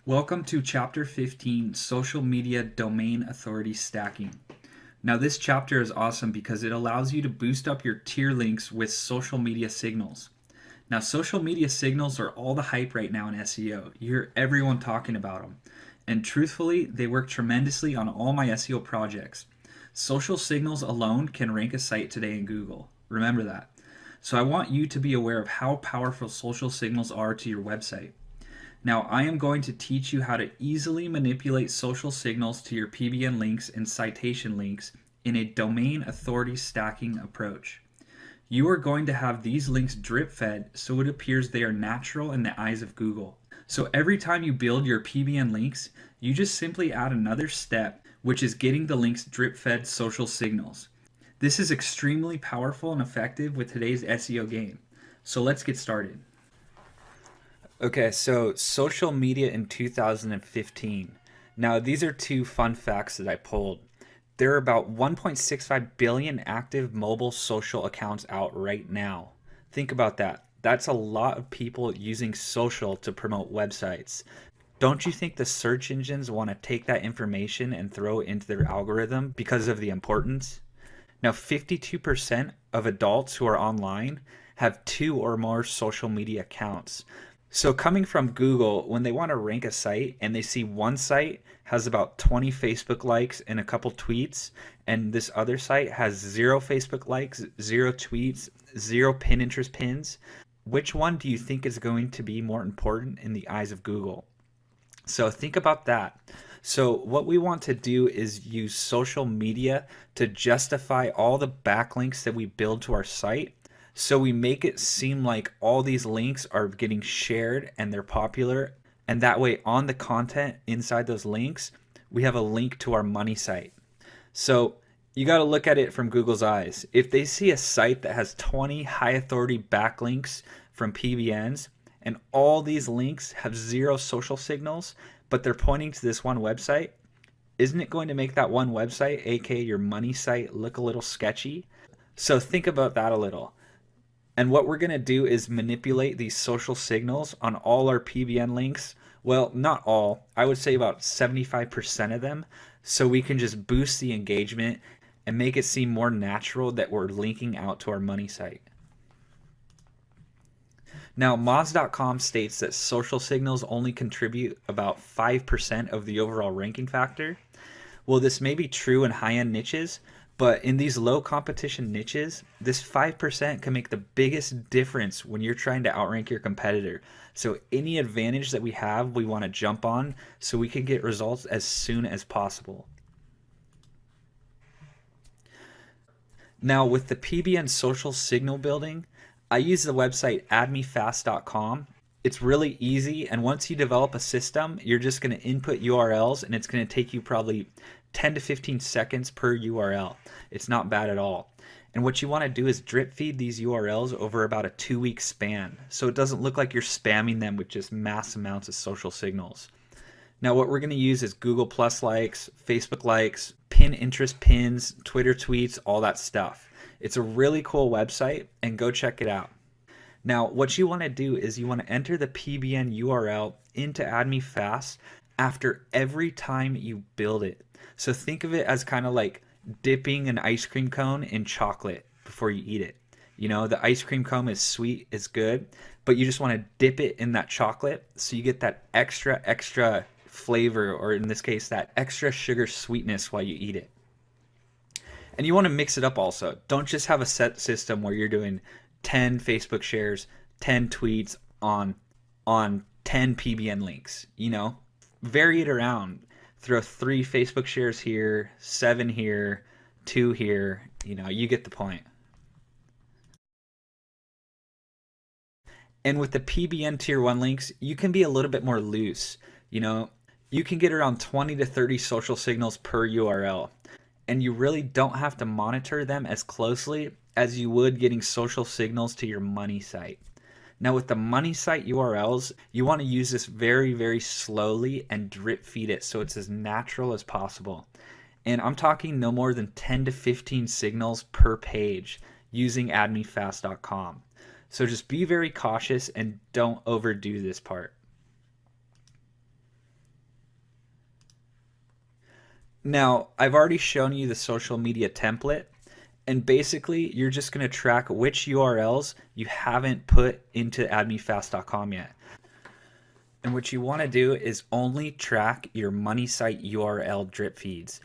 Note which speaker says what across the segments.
Speaker 1: Welcome to Chapter 15, Social Media Domain Authority Stacking. Now, this chapter is awesome because it allows you to boost up your tier links with social media signals. Now, social media signals are all the hype right now in SEO. You hear everyone talking about them. And truthfully, they work tremendously on all my SEO projects. Social signals alone can rank a site today in Google. Remember that. So I want you to be aware of how powerful social signals are to your website. Now, I am going to teach you how to easily manipulate social signals to your PBN links and citation links in a domain authority stacking approach. You are going to have these links drip fed so it appears they are natural in the eyes of Google. So every time you build your PBN links, you just simply add another step, which is getting the links drip fed social signals. This is extremely powerful and effective with today's SEO game. So let's get started. Okay, so social media in 2015. Now, these are two fun facts that I pulled. There are about 1.65 billion active mobile social accounts out right now. Think about that. That's a lot of people using social to promote websites. Don't you think the search engines want to take that information and throw it into their algorithm because of the importance? Now, 52% of adults who are online have two or more social media accounts. So, coming from Google, when they want to rank a site and they see one site has about 20 Facebook likes and a couple tweets, and this other site has zero Facebook likes, zero tweets, zero Pinterest pins, which one do you think is going to be more important in the eyes of Google? So think about that. So what we want to do is use social media to justify all the backlinks that we build to our site. So we make it seem like all these links are getting shared and they're popular. And that way on the content inside those links, we have a link to our money site. So you got to look at it from Google's eyes. If they see a site that has 20 high authority backlinks from PBNs, and all these links have zero social signals, but they're pointing to this one website, isn't it going to make that one website, aka your money site, look a little sketchy? So think about that a little. And what we're going to do is manipulate these social signals on all our PBN links. Well, not all. I would say about 75% of them. So we can just boost the engagement and make it seem more natural that we're linking out to our money site. Now, Moz.com states that social signals only contribute about 5% of the overall ranking factor. Well, this may be true in high-end niches, but in these low competition niches, this 5% can make the biggest difference when you're trying to outrank your competitor. So any advantage that we have, we want to jump on so we can get results as soon as possible. Now, with the PBN social signal building, I use the website addmefast.com. It's really easy, and once you develop a system, you're just going to input URLs, and it's going to take you probably 10 to 15 seconds per URL. It's not bad at all. And what you want to do is drip feed these URLs over about a 2-week span, so it doesn't look like you're spamming them with just mass amounts of social signals. Now, what we're going to use is Google Plus likes, Facebook likes, Pinterest pins, Twitter tweets, all that stuff. It's a really cool website, and go check it out. Now, what you want to do is you want to enter the PBN URL into AddMeFast after every time you build it. So think of it as kind of like dipping an ice cream cone in chocolate before you eat it. You know, the ice cream cone is sweet, it's good, but you just want to dip it in that chocolate so you get that extra flavor, or in this case, that extra sugar sweetness while you eat it. And you want to mix it up also. Don't just have a set system where you're doing 10 Facebook shares, 10 tweets on 10 PBN links. You know, vary it around. Throw 3 Facebook shares here, 7 here, 2 here. You know, you get the point. And with the PBN tier 1 links, you can be a little bit more loose. You know, you can get around 20 to 30 social signals per URL. And you really don't have to monitor them as closely as you would getting social signals to your money site. Now, with the money site URLs, you want to use this very, very slowly and drip feed it so it's as natural as possible. And I'm talking no more than 10 to 15 signals per page using addmefast.com. So just be very cautious and don't overdo this part. Now, I've already shown you the social media template, and basically you're just going to track which URLs you haven't put into addmefast.com yet. And what you want to do is only track your money site URL drip feeds.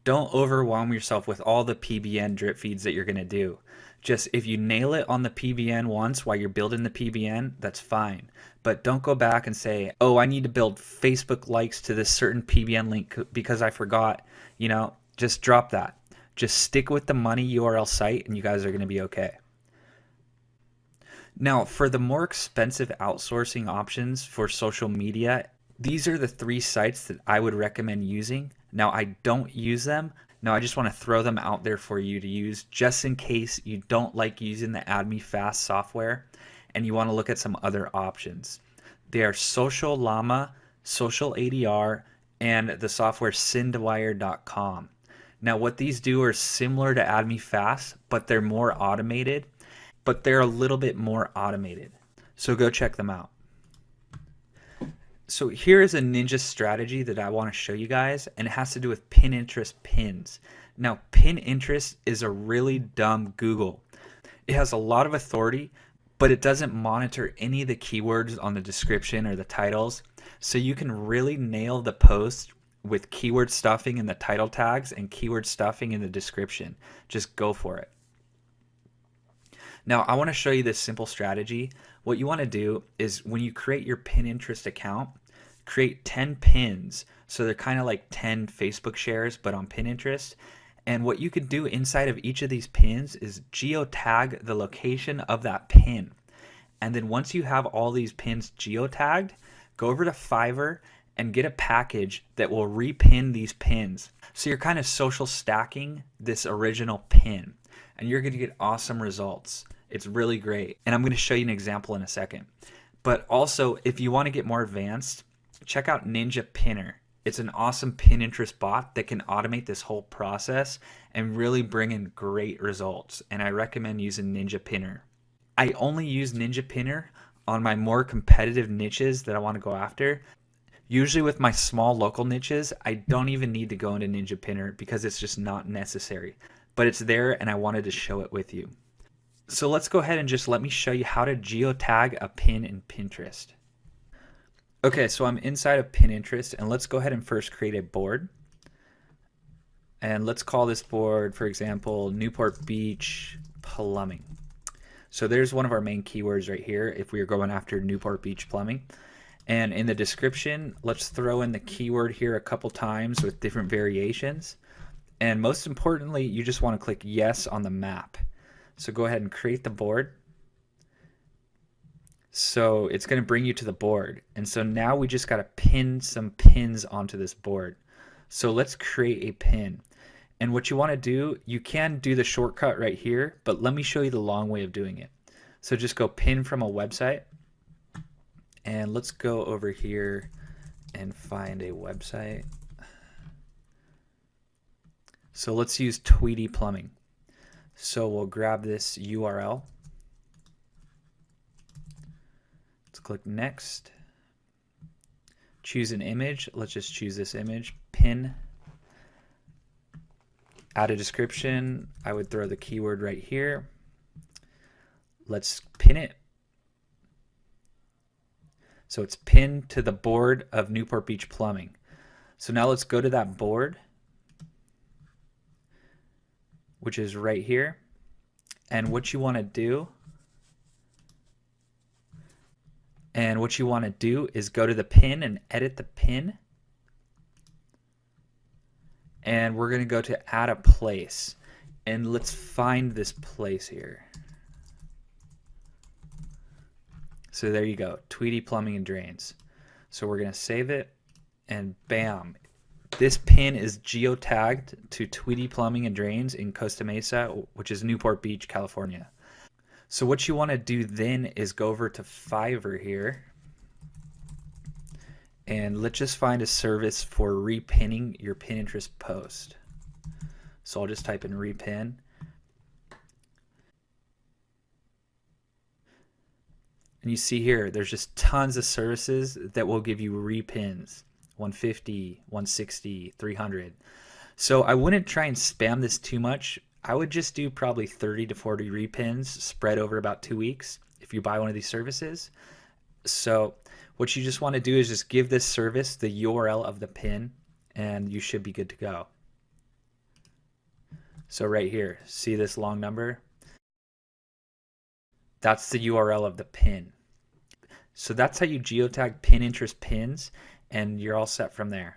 Speaker 1: Don't overwhelm yourself with all the PBN drip feeds that you're going to do. Just if you nail it on the PBN once while you're building the PBN, that's fine. But don't go back and say, oh, I need to build Facebook likes to this certain PBN link because I forgot. Just drop that. Just stick with the money URL site and you guys are going to be okay. Now, for the more expensive outsourcing options for social media, these are the 3 sites that I would recommend using. Now, I don't use them. Now, I just want to throw them out there for you to use just in case you don't like using the AdMeFast software and you want to look at some other options. They are Social Llama, Social ADR, and the software Cindwire.com. Now, what these do are similar to AdMeFast, but they're more automated. But they're a little bit more automated. So go check them out. So here is a ninja strategy that I want to show you guys, and it has to do with Pinterest pins. Now, Pinterest is a really dumb Google. It has a lot of authority, but it doesn't monitor any of the keywords on the description or the titles. So you can really nail the post with keyword stuffing in the title tags and keyword stuffing in the description. Just go for it. Now, I want to show you this simple strategy. What you want to do is when you create your Pinterest account, create 10 pins. So they're kind of like 10 Facebook shares, but on Pinterest. And what you can do inside of each of these pins is geotag the location of that pin. And then once you have all these pins geotagged, go over to Fiverr and get a package that will repin these pins. So you're kind of social stacking this original pin, and you're going to get awesome results. It's really great. And I'm going to show you an example in a second. But also, if you want to get more advanced, check out Ninja Pinner. It's an awesome Pinterest bot that can automate this whole process and really bring in great results. And I recommend using Ninja Pinner. I only use Ninja Pinner on my more competitive niches that I want to go after. Usually with my small local niches, I don't even need to go into Ninja Pinner because it's just not necessary. But it's there and I wanted to show it with you. So let's go ahead and just let me show you how to geotag a pin in Pinterest. Okay, so I'm inside of Pinterest, and let's go ahead and first create a board. And let's call this board, for example, Newport Beach Plumbing. So there's one of our main keywords right here if we are going after Newport Beach Plumbing. And in the description, let's throw in the keyword here a couple times with different variations. And most importantly, you just want to click yes on the map. So go ahead and create the board. So it's going to bring you to the board. And so now we just got to pin some pins onto this board. So let's create a pin. And what you want to do, you can do the shortcut right here, but let me show you the long way of doing it. So just go pin from a website. And let's go over here and find a website. So let's use Tweedy Plumbing. So we'll grab this URL. Let's click next. Choose an image. Let's just choose this image. Pin. Add a description. I would throw the keyword right here. Let's pin it. So it's pinned to the board of Newport Beach Plumbing. So now let's go to that board, which is right here. And what you want to do, is go to the pin and edit the pin. And we're going to go to add a place. And let's find this place here. So there you go, Tweedy Plumbing and Drains. So we're going to save it, and bam. This pin is geotagged to Tweedy Plumbing and Drains in Costa Mesa, which is Newport Beach, California. So what you want to do then is go over to Fiverr here. And let's just find a service for repinning your Pinterest post. So I'll just type in repin. And you see here, there's just tons of services that will give you repins. 150, 160, 300. So I wouldn't try and spam this too much. I would just do probably 30 to 40 repins spread over about 2 weeks if you buy one of these services. So what you just want to do is just give this service the URL of the pin and you should be good to go. So right here, see this long number? That's the URL of the pin. So that's how you geotag pin interest pins, and you're all set from there.